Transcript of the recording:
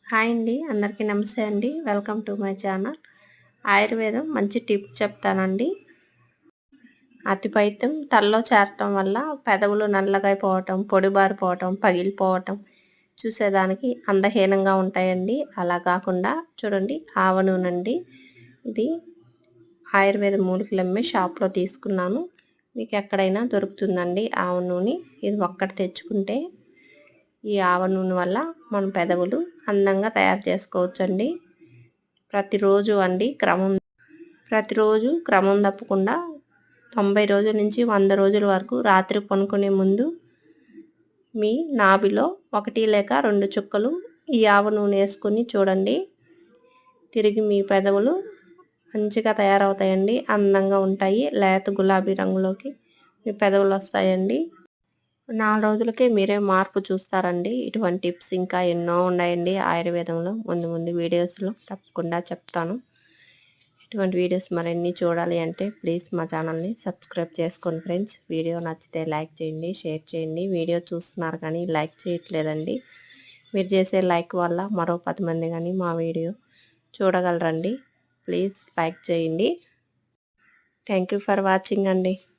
Hi అండి. అందరికీ నమస్తే అండి. Welcome to my channel. ఆయుర్వేదం మంచి టిప్ చెప్తానండి. అతిపైత్యం తలలో చేరటం వల్ల పెదవులు నల్లగా అయిపోవటం, పొడిబారిపోవటం, పగిలిపోవటం చూసేదానికి అందహీనంగా ఉంటాయండి. అలా కాకుండా చూడండి ఆవ నూనండి. ఇది ఆయుర్వేద మూలికలు అమ్మే షాప్‌లో తీసుకున్నాను. మీకు ఎక్కడైనా దొరుకుతుందండి ఆవ నూనె. ఇది ఒక్కటి తెచ్చుకుంటే ఈ ఆవ నూనె వల్ల మన పెదవులు అందంగా తయారు చేసుకోవచ్చండి. ప్రతిరోజు క్రమం తప్పకుండా 90 రోజుల నుంచి 100 రోజుల వరకు రాత్రి పనుకునే ముందు మీ నాభిలో 1 లేక 2 చుక్కలు ఈ ఆవ నూనె వేసుకొని చూడండి. తిరిగి మీ పెదవులు మంచిగా తయారవుతాయండి. అందంగా ఉంటాయి. లేత గులాబీ రంగులోకి మీ పెదవులు వస్తాయండి. 4 రోజులకే మీరే మార్పు చూస్తారండి. ఇటువంటి టిప్స్ ఇంకా ఎన్నో ఉన్నాయండి ఆయుర్వేదంలో. ముందు వీడియోస్‌లో తప్పకుండా చెప్తాను. ఇటువంటి వీడియోస్ మరిన్ని చూడాలి అంటే ప్లీజ్ మా ఛానల్‌ని సబ్స్క్రైబ్ చేసుకోండి ఫ్రెండ్స్. వీడియో నచ్చితే లైక్ చేయండి, షేర్ చేయండి. వీడియో చూస్తున్నారు కానీ లైక్ చేయట్లేదండి. మీరు చేసే లైక్ వల్ల మరో 10 మంది కానీ మా వీడియో చూడగలరండి. ప్లీజ్ లైక్ చేయండి. థ్యాంక్ యూ ఫర్ వాచింగ్ అండి.